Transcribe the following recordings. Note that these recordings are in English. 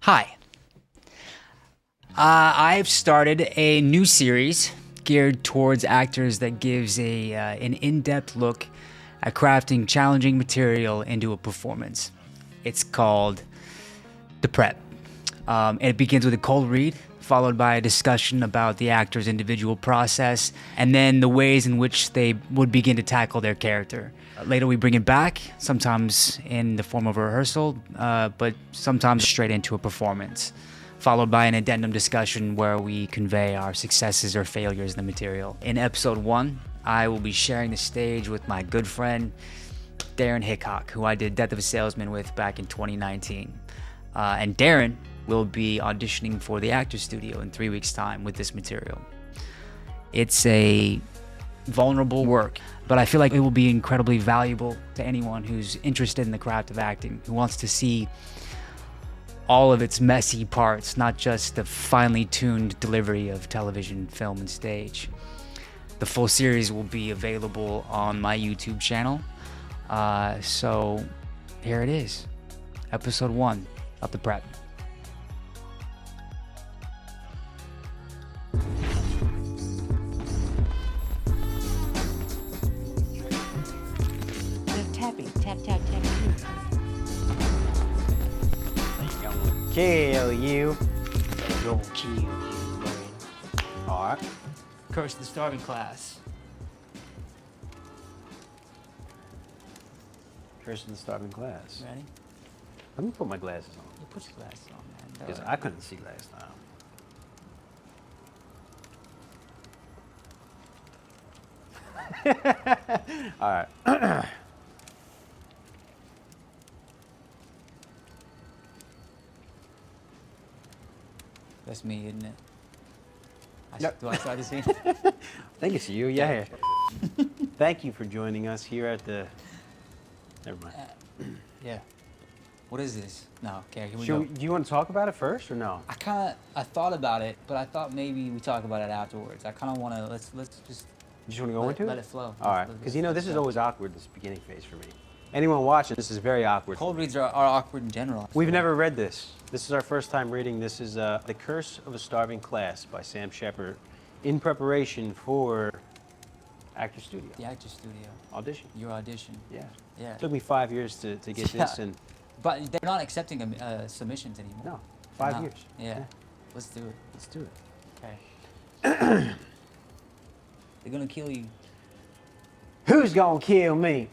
Hi. I've started a new series geared towards actors that gives an in-depth look at crafting challenging material into a performance. It's called The Prep. And it begins with a cold read, followed by a discussion about the actor's individual process, and then the ways in which they would begin to tackle their character. Later we bring it back, sometimes in the form of a rehearsal, but sometimes straight into a performance, followed by an addendum discussion where we convey our successes or failures in the material. In episode 1, I will be sharing the stage with my good friend, Darrin Hickok, who I did Death of a Salesman with back in 2019. And Darrin will be auditioning for the Actors Studio in 3 weeks' time with this material. It's a vulnerable work, but I feel like it will be incredibly valuable to anyone who's interested in the craft of acting, who wants to see all of its messy parts, not just the finely tuned delivery of television, film, and stage. The full series will be available on my YouTube channel. So here it is, episode 1 of The Prep. Tapping, tap, tap, tap. Kill you. I'm gonna kill you, man. Alright. Curse the Starving Class. Curse of the Starving Class. Ready? Let me put my glasses on. You put your glasses on, man. Because I couldn't see last time. Alright. That's me, isn't it? Yep. Do I start the scene? I think it's you, yeah. Thank you for joining us here at the... Never mind. Yeah. What is this? No, okay, here we Do go. you want to talk about it first or no? I thought about it, but I thought maybe we talk about it afterwards. I kind of want to, let's just You just want to go into it? let it flow. Alright. Because you know, this is always awkward, this beginning phase for me. Anyone watching, this is very awkward. Cold reads are awkward in general. We've never read this. This is our first time reading. This is The Curse of a Starving Class by Sam Shepard in preparation for Actors Studio. The Actors Studio. Audition. Your audition. Yeah. Yeah. It took me 5 years to get Yeah. this, and But they're not accepting submissions anymore. no, They're 5 not. years. Yeah. Let's do it. Let's do it. Okay. They're gonna kill you. Who's gonna kill me?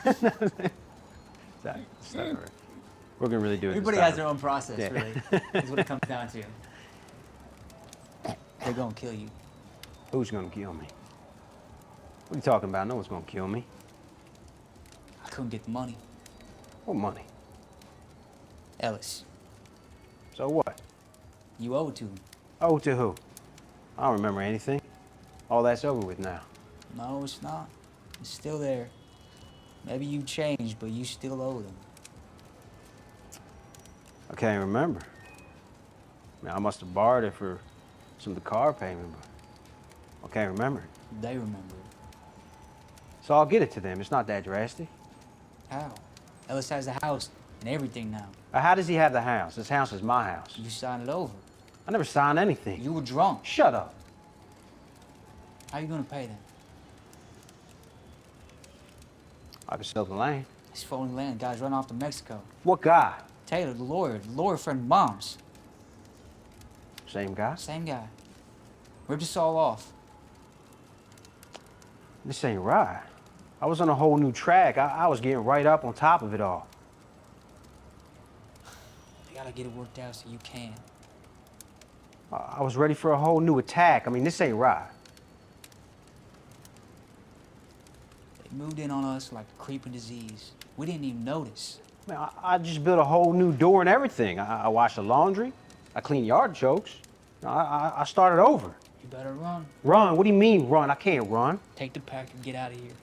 Sorry, it's not right. We're gonna really do it. Everybody this has time. their own process, Yeah. really. Is what it comes down to. They're gonna kill you. Who's gonna kill me? What are you talking about? No one's gonna kill me. I couldn't get the money. What money? Ellis, So what? you owe it to him. Oh, to who? I don't remember anything. All that's over with now. No, it's not. It's still there. Maybe you changed, but you still owe them. I can't remember. I mean, I must have borrowed it for some of the car payment, but I can't remember it. They remember it. So I'll get it to them. It's not that drastic. How? Ellis has the house and everything now. How does he have the house? This house is my house. You signed it over. I never signed anything. You were drunk. Shut up. How you gonna pay them? I could sell the land. It's foreign land. Guys run off to Mexico. What guy? Taylor, the lawyer friend of Mom's. Same guy? Same guy. Ripped us all off. This ain't right. I was on a whole new track. I was getting right up on top of it all. You gotta get it worked out so you can. I was ready for a whole new attack. I mean, this ain't right. They moved in on us like a creeping disease. We didn't even notice. Man, I just built a whole new door and everything. I washed the laundry. I cleaned yard jokes. I started over. You better run. Run? What do you mean run? I can't run. Take the pack and get out of here.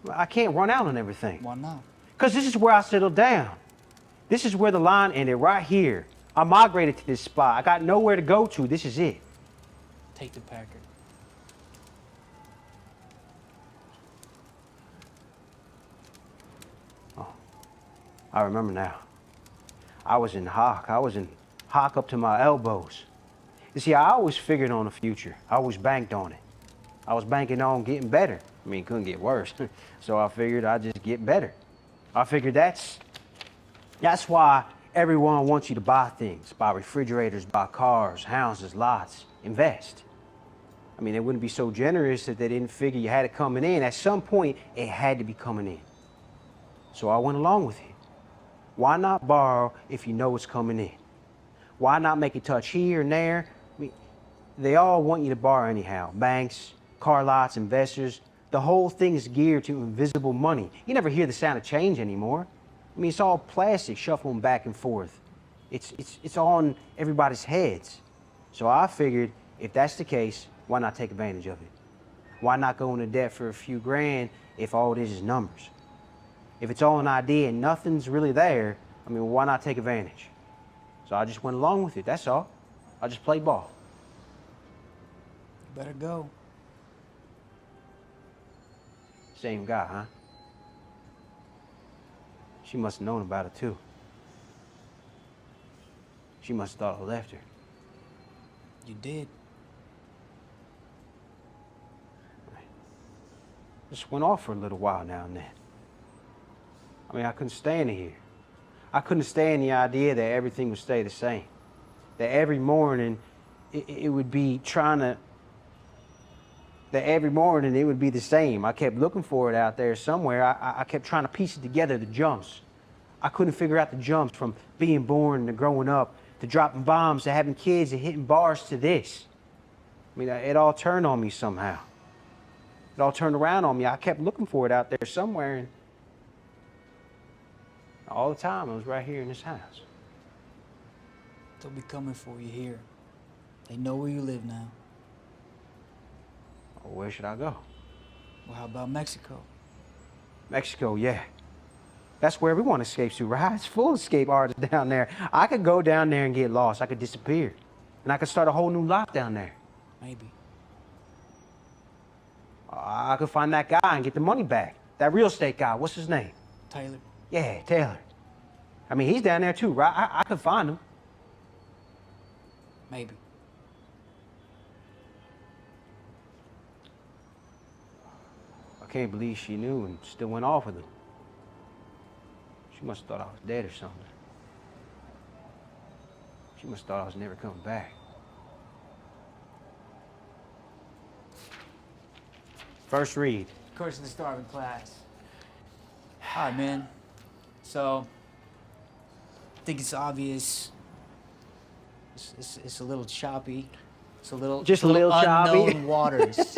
I can't run out on everything. Why not? Because this is where I settled down. This is where the line ended, right here. I migrated to this spot. I got nowhere to go to. This is it. Take the Packard. I remember now. I was in hock up to my elbows. You see, I always figured on the future. I always banked on it. I was banking on getting better. I mean, it couldn't get worse. So I figured I'd just get better. I figured that's why everyone wants you to buy things. Buy refrigerators, buy cars, houses, lots, invest. I mean, they wouldn't be so generous if they didn't figure you had it coming in. At some point, it had to be coming in. So I went along with it. Why not borrow if you know it's coming in? Why not make a touch here and there? I mean, they all want you to borrow anyhow. Banks, car lots, investors. The whole thing is geared to invisible money. You never hear the sound of change anymore. I mean, it's all plastic shuffling back and forth. It's on everybody's heads. So I figured if that's the case, why not take advantage of it? Why not go into debt for a few grand if all it is numbers? If it's all an idea and nothing's really there, I mean, why not take advantage? So I just went along with it, that's all. I just played ball. You better go. Same guy, huh? She must have known about it too. She must have thought I left her. You did. Just went off for a little while now and then. I mean, I couldn't stand it here. I couldn't stand the idea that everything would stay the same. That every morning it would be every morning it would be the same. I kept looking for it out there somewhere. I kept trying to piece it together, the jumps. I couldn't figure out the jumps from being born to growing up, to dropping bombs, to having kids, to hitting bars, to this. I mean, it all turned on me somehow. It all turned around on me. I kept looking for it out there somewhere, and all the time, it was right here in this house. They'll be coming for you here. They know where you live now. Well, where should I go? Well, how about Mexico? Mexico, yeah. That's where everyone escapes to, right? It's full of escape artists down there. I could go down there and get lost. I could disappear. And I could start a whole new life down there. Maybe. I could find that guy and get the money back. That real estate guy, what's his name? Taylor. Yeah, Taylor. I mean, he's down there too, right? I could find him. Maybe. I can't believe she knew and still went off with him. She must have thought I was dead or something. She must have thought I was never coming back. First read. Curse of the Starving Class. All right, man. So, I think it's obvious. It's a little choppy. It's a little Just a little choppy. Unknown waters.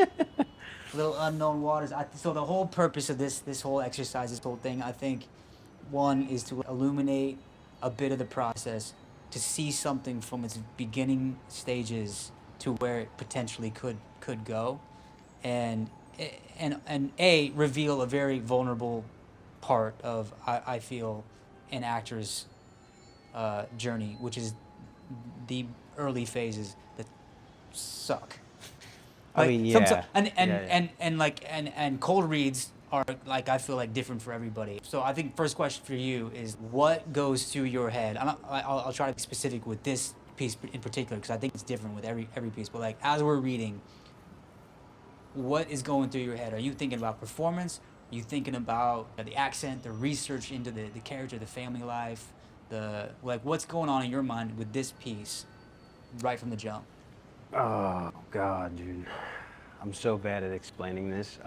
Little unknown waters. So the whole purpose of this whole exercise, this whole thing, I think, one is to illuminate a bit of the process, to see something from its beginning stages to where it potentially could go, and reveal a very vulnerable part of I feel an actor's journey, which is the early phases that suck. I mean, yeah. And cold reads are, like, I feel like different for everybody. So I think first question for you is, what goes through your head? I'll try to be specific with this piece in particular, because I think it's different with every piece. But, like, as we're reading, what is going through your head? Are you thinking about performance? Are you thinking about the accent, the research into the character, the family life, what's going on in your mind with this piece right from the jump? Oh, God, dude. I'm so bad at explaining this.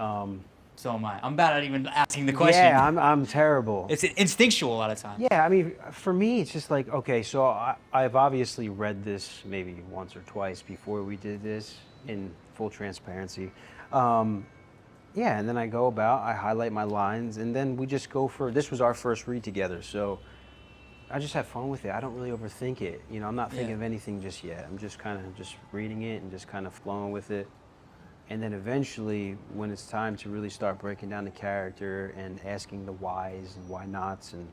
So am I. I'm bad at even asking the question. Yeah, I'm terrible. It's instinctual a lot of times. Yeah, I mean, for me, it's just like, okay, so I've obviously read this maybe once or twice before we did this, in full transparency. Yeah, and then I go about, I highlight my lines, and then we just go for, this was our first read together, so I just have fun with it. I don't really overthink it. You know, I'm not thinking of anything just yet. I'm just kind of just reading it and just kind of flowing with it. And then eventually, when it's time to really start breaking down the character and asking the whys and why nots and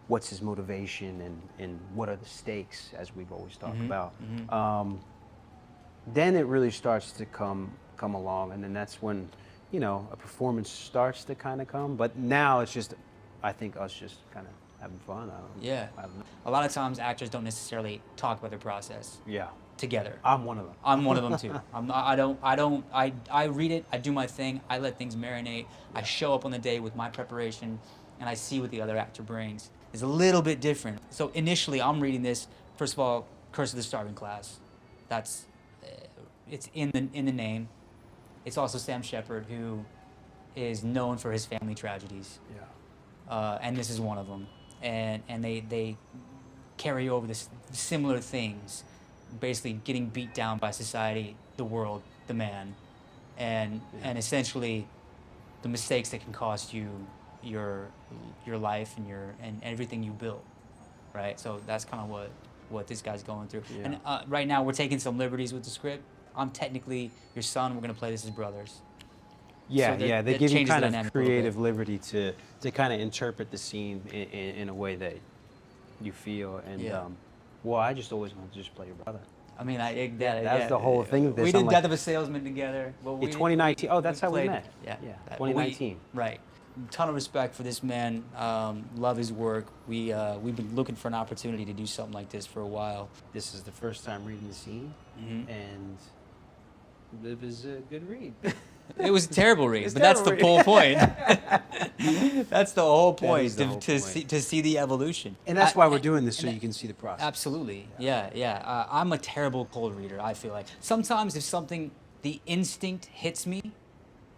what's his motivation and what are the stakes, as we've always talked about, then it really starts to come along. And then that's when, you know, a performance starts to kind of come. But now it's just, I think, us just kind of having fun. Yeah. I don't know. A lot of times actors don't necessarily talk about their process Yeah. together. I'm one of them. I'm one of them too. I read it, I do my thing, I let things marinate, I show up on the day with my preparation, and I see what the other actor brings. It's a little bit different. So initially, I'm reading this, first of all, Curse of the Starving Class. That's, it's in the name. It's also Sam Shepard, who is known for his family tragedies. Yeah. And this is one of them. And they carry over this similar things, basically getting beat down by society, the world, the man, and essentially the mistakes that can cost you your life and everything you built, right? So that's kind of what this guy's going through. Yeah. And right now we're taking some liberties with the script. I'm technically your son. We're gonna play this as brothers. Yeah, So that- yeah. They that give you changes the kind of dynamic a little bit. creative liberty to kind of interpret the scene in a way that you feel. And Yeah. well, I just always wanted to just play your brother. I mean, That's the whole thing of this. We I'm did like- Death of a Salesman together. Well, In 2019. Oh, that's how we played- met. Yeah, Yeah. that- 2019. Right. Ton of respect for this man. Love his work. We've been looking for an opportunity to do something like this for a while. This is the first time reading the scene, Mhm. and it was a good read. It was a terrible read, It's but that's the terrible whole point. That's the whole point, is the to, whole to point. see the evolution. And that's why we're doing this, so and you can see the process. Absolutely. Yeah. I'm a terrible cold reader, I feel like. Sometimes if something, the instinct hits me,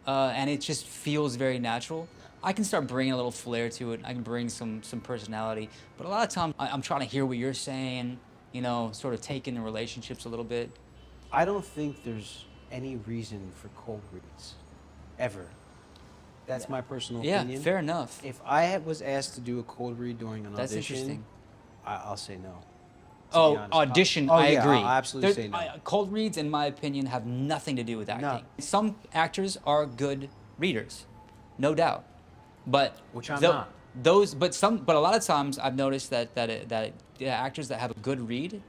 and it just feels very natural, I can start bringing a little flair to it. I can bring some personality. But a lot of times I'm trying to hear what you're saying, sort of take in the relationships a little bit. I don't think there's any reason for cold reads, ever. That's my personal Yeah, opinion. fair enough. If I was asked to do a cold read during an That's audition, interesting. I'll say no. to be Oh, honest. audition, Oh, I yeah, agree. I'll absolutely say no. Cold reads, in my opinion, have nothing to do with acting. No. Some actors are good readers, no doubt. But Which I'm tho- not. But a lot of times I've noticed that the actors that have a good read,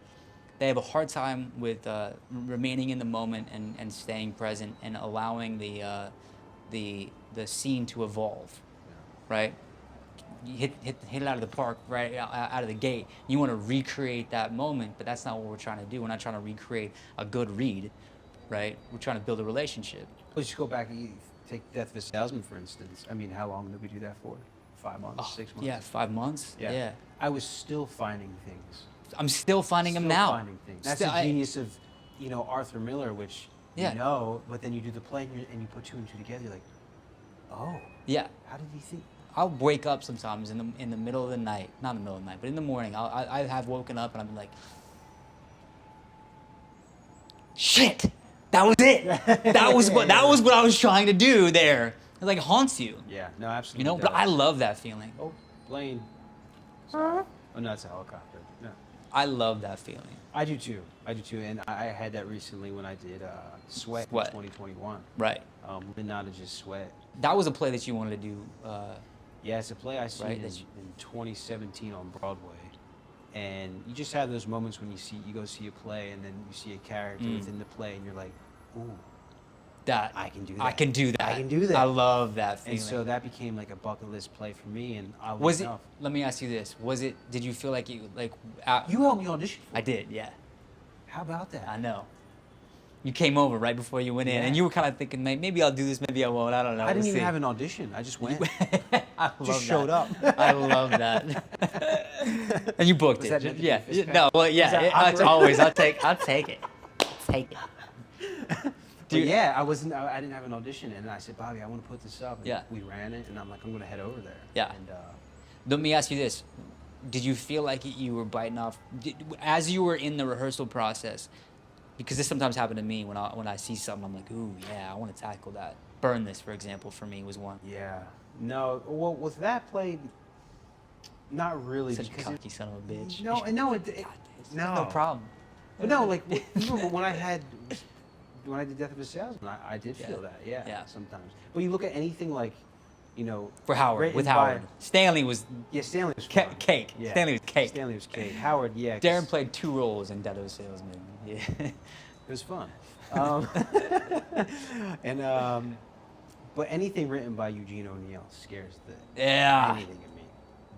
they have a hard time with remaining in the moment and staying present and allowing the scene to evolve, right? You hit it out of the park, right out of the gate. You want to recreate that moment, but that's not what we're trying to do. We're not trying to recreate a good read, right? We're trying to build a relationship. Let's just go back and take Death of a Salesman, for instance. I mean, how long did we do that for? 5 months, 6 months? Yeah, 5 months. Yeah. I was still finding things. I'm still finding them Still now. finding things. That's Still- the genius of, Arthur Miller, which Yeah. you know, but then you do the play and you put two and two together. You're like, oh, Yeah. how did he think? I'll wake up sometimes in the middle of the night, not in the middle of the night, but in the morning. I have woken up and I'm like, shit, that was it. That was what I was trying to do there. It like haunts you, Yeah, no, absolutely. But I love that feeling. Oh, plane. Oh, no, it's a helicopter. No. I love that feeling. I do too. And I had that recently when I did Sweat in Sweat. 2021. Right. Renata Just Sweat. That was a play that you wanted to do. Yeah, it's a play I seen Right, in that's- 2017 on Broadway. And you just have those moments when you go see a play and then you see a character Mm. within the play and you're like, ooh, That I can do I that. can do that. I can do that. I love that feeling. And so that became like a bucket list play for me, and I was it? enough. Let me ask you this: Did you feel like you You helped me audition for I it. did. Yeah. How about that? I know. You came over right before you went in, and Yeah. you were kind of thinking, maybe I'll do this, maybe I won't. I don't know. I didn't We'll even see." have an audition. I just went. I love Just showed that. up. I love that. And you booked Was it. that meant to be Yeah. a fist bump? No. Well, Was yeah. that It's awkward? always. I'll take it. Take it. But yeah, I didn't have an audition, and I said, Bobby, I want to put this up. And Yeah. we ran it, and I'm like, I'm gonna head over there. Yeah. And Let me ask you this: Did you feel like you were biting off as you were in the rehearsal process? Because this sometimes happened to me when I see something, I'm like, ooh, yeah, I want to tackle that. Burn This, for example, for me was one. yeah, no, well, with that play, not really. Such a because cocky son of a bitch. No, no, No problem. But no, like even when I did Death of a Salesman, I did Yeah. feel that. Yeah, Yeah. sometimes. But you look at anything like, For Howard, written with by- Howard. Stanley was Yeah, Stanley was Ca- fun. cake. Yeah. Stanley was cake. Stanley was cake. Howard, yeah. 'cause Darrin played 2 roles in Death of a Salesman. Yeah. It was fun. And but anything written by Eugene O'Neill scares the Yeah. anything of me.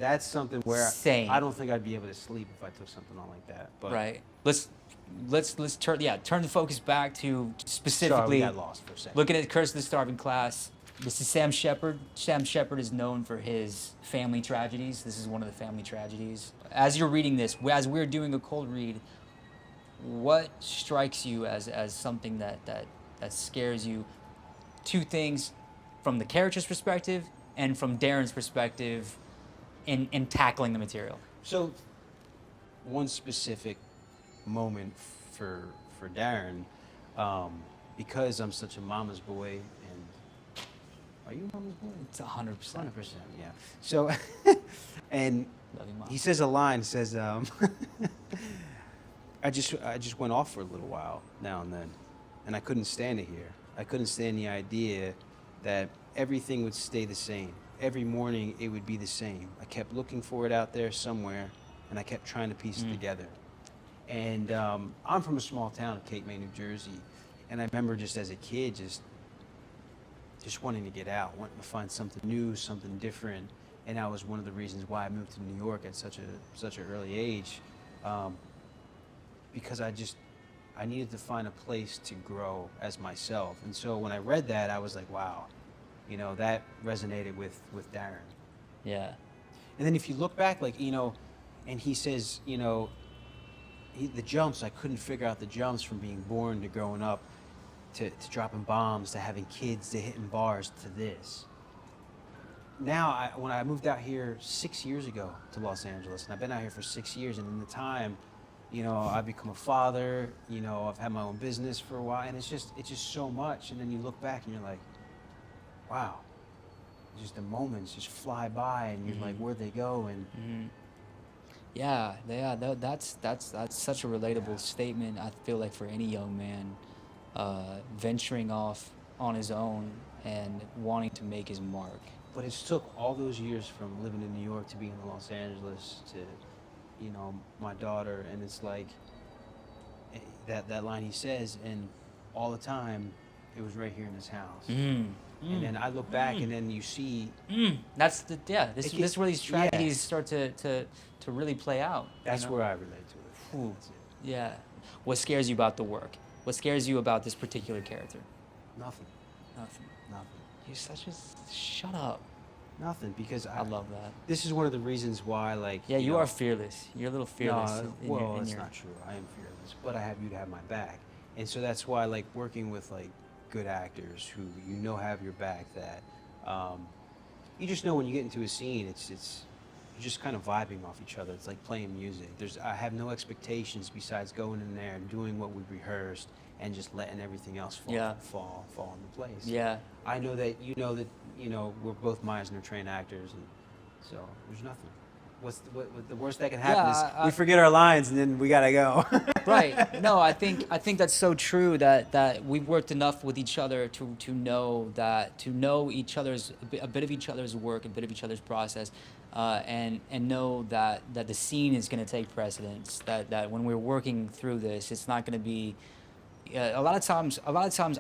That's something where Same. I don't think I'd be able to sleep if I took something on like that. But Right. Let's turn the focus back to sorry, we specifically got lost for a second. looking at Curse of the Starving Class. This is Sam Shepard. Sam Shepard is known for his family tragedies. This is one of the family tragedies. As you're reading this, as we're doing a cold read, what strikes you as something that scares you? Two things from the character's perspective and from Darrin's perspective in tackling the material. So, one specific moment for Darrin, because I'm such a mama's boy, and are you a mama's boy? It's 100%. 100%, yeah. So, and Love you, Mom. he says a line, says, I just went off for a little while now and then, and I couldn't stand it here. I couldn't stand the idea that everything would stay the same. Every morning it would be the same. I kept looking for it out there somewhere, and I kept trying to piece it together. And I'm from a small town of Cape May, New Jersey, and I remember just as a kid just wanting to get out, wanting to find something new, something different. And that was one of the reasons why I moved to New York at such an early age, because I needed to find a place to grow as myself. And so when I read that, I was like, wow, you know, that resonated with Darrin. Yeah. And then if you look back, like, you know, and he says, you know, the jumps, I couldn't figure out the jumps from being born to growing up, to dropping bombs, to having kids, to hitting bars, to this. Now, when I moved out here 6 years ago to Los Angeles, and I've been out here for 6 years, and in the time, you know, I've become a father, you know, I've had my own business for a while, and it's just so much. And then you look back and you're like, wow, just the moments just fly by, and you're like, where'd they go? And Yeah, that's such a relatable statement. I feel like for any young man, venturing off on his own and wanting to make his mark. But it took all those years from living in New York to being in Los Angeles to, you know, my daughter, and it's like that line he says, and all the time it was right here in this house. And then I look back, and then you see That's the This It is where these yeah. tragedies start to really play out. that's you know? where I relate to it. Ooh. That's it. Yeah. What scares you about the work? What scares you about this particular character? Nothing, Nothing. nothing, You're such a shut up. nothing. Because I love that. This is one of the reasons why, like, Yeah, you know, are fearless. You're a little fearless. No, in well, your, in that's your, not true. I am fearless, but I have you to have my back, and so that's why, like, working with like good actors who you know have your back. That you just know when you get into a scene, it's you're just kind of vibing off each other. It's like playing music. I have no expectations besides going in there and doing what we rehearsed and just letting everything else fall into place. Yeah. I know that you know we're both Meisner trained actors, and so there's nothing. What the worst that can happen is we forget our lines and then we gotta go. Right. No, I think that's so true that we've worked enough with each other to know each other's a bit of each other's work, a bit of each other's process, and know that the scene is going to take precedence. That when we're working through this, it's not going to be. A lot of times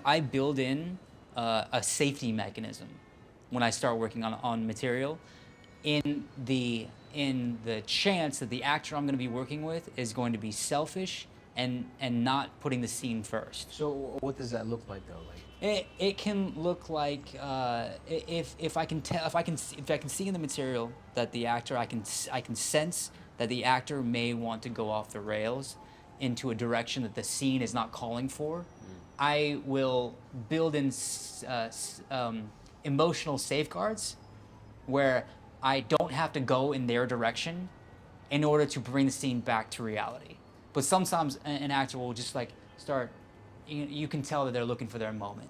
I build in a safety mechanism when I start working on material, in the chance that the actor I'm going to be working with is going to be selfish and not putting the scene first. So what does that look like though? Like, It can look like if I can see in the material that the actor I can sense that the actor may want to go off the rails into a direction that the scene is not calling for, I will build in emotional safeguards where I don't have to go in their direction in order to bring the scene back to reality. But sometimes an actor will just like start, you can tell that they're looking for their moment,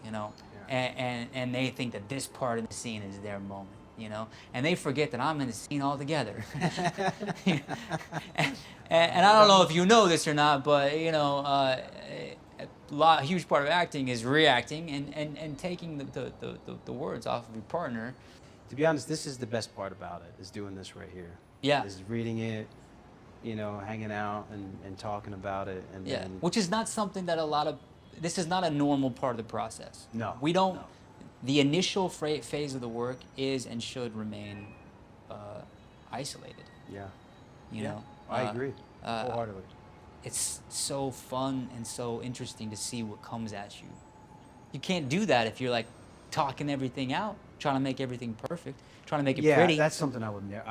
you know, and they think that this part of the scene is their moment, you know, and they forget that I'm in the scene altogether. and I don't know if you know this or not, but you know, a huge part of acting is reacting and taking the words off of your partner. to be honest, this is the best part about it, is doing this right here. Yeah. Is reading it, you know, hanging out and talking about it. And Yeah, then, which is not something that this is not a normal part of the process. No, We don't, no. the initial phase of the work is and should remain isolated. Yeah. You Yeah, know, I agree wholeheartedly. it's so fun and so interesting to see what comes at you. You can't do that if you're like talking everything out, trying to make everything perfect, trying to make it Yeah, pretty. that's something I would never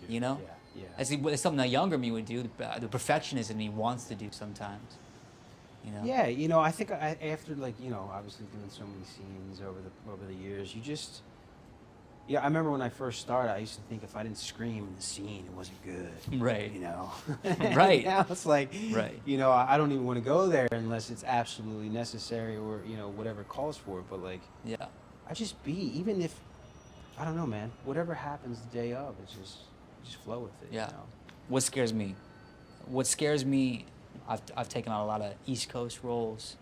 do. You know, Yeah. it's something that younger me would do. The perfectionist in me wants to do sometimes. You know. Yeah, I think after obviously doing so many scenes over the years, you just. Yeah, I remember when I first started, I used to think if I didn't scream in the scene, it wasn't good. Right. Right. Now it's like, right. I don't even want to go there unless it's absolutely necessary or, whatever calls for it. But, like, yeah. I just even if, I don't know, man, whatever happens the day of, it's just flow with it. Yeah. What scares me? I've taken on a lot of East Coast roles.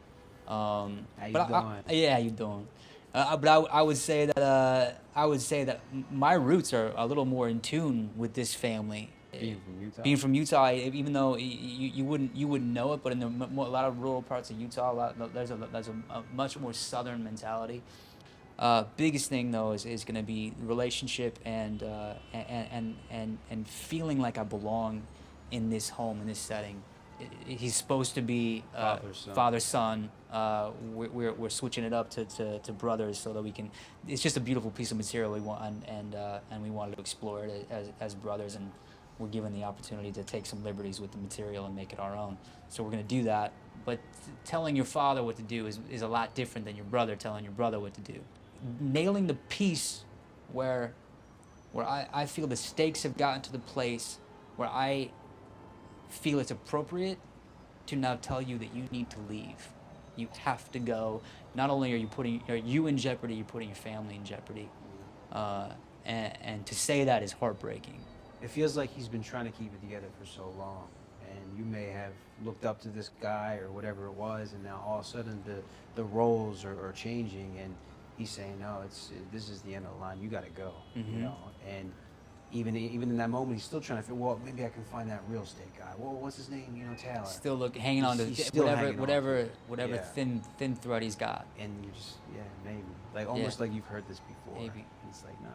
How you but doing? how you doing? But I would say that my roots are a little more in tune with this family. Being from Utah, even though you wouldn't know it, but in a lot of rural parts of Utah, there's a much more southern mentality. Biggest thing though is going to be relationship and feeling like I belong in this home, in this setting. He's supposed to be father son. We're switching it up to brothers so that we can. It's just a beautiful piece of material we want, and we wanted to explore it as brothers, and we're given the opportunity to take some liberties with the material and make it our own. So we're gonna do that. But telling your father what to do is a lot different than your brother telling your brother what to do. Nailing the piece where I feel the stakes have gotten to the place where I feel it's appropriate to now tell you that you need to leave. You have to go. Not only are you in jeopardy, you're putting your family in jeopardy. And to say that is heartbreaking. It feels like he's been trying to keep it together for so long, and you may have looked up to this guy or whatever it was, and now all of a sudden the roles are changing, and he's saying, no, this is the end of the line. You got to go. Mm-hmm. And even in that moment, he's still trying to figure, well, maybe I can find that real estate guy. Well, what's his name? Taylor. Still hanging on to whatever Yeah. thin thread he's got. And you just, maybe. Like, almost like you've heard this before. Maybe. It's like, no,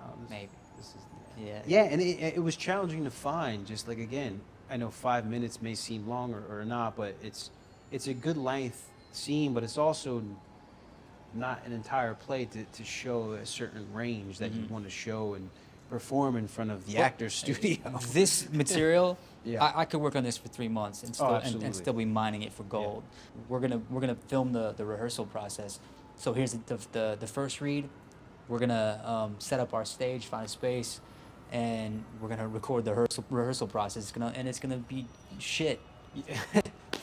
this is the end. Yeah. Yeah, and it was challenging to find, just like, again, I know 5 minutes may seem long or not, but it's a good length scene, but it's also not an entire play to show a certain range that you want to show and perform in front of the actor's studio. This material, Yeah. I could work on this for 3 months and still be mining it for gold. Yeah. We're gonna film the rehearsal process. So here's the first read. We're gonna set up our stage, find a space, and we're gonna record the rehearsal process. It's gonna be shit.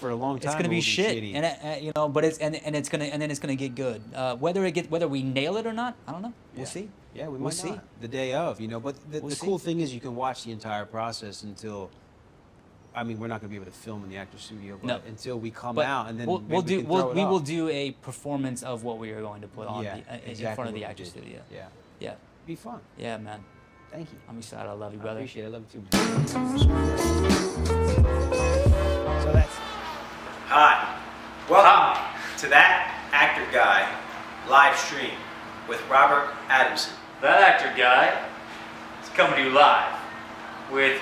For a long time, it's gonna be shit, shitty. and but it's gonna get good. Whether we nail it or not, I don't know. We'll see. Yeah, we We'll might see. not. The day of, But the cool thing is you can watch the entire process until. I mean, we're not going to be able to film in the actor's studio, but until we come out, and then we will do a performance of what we are going to put on in front of the actor's studio. Yeah. Yeah. Be fun. Yeah, man. Thank you. I'm excited. I love you, brother. I appreciate it. I love you too. So that's. Hi. Welcome to That Actor Guy live stream with Robert Adamson. That actor guy is coming to you live with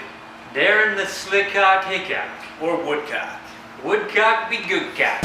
Darrin the Slickcock Hickok. Or Woodcock. Woodcock be good cock.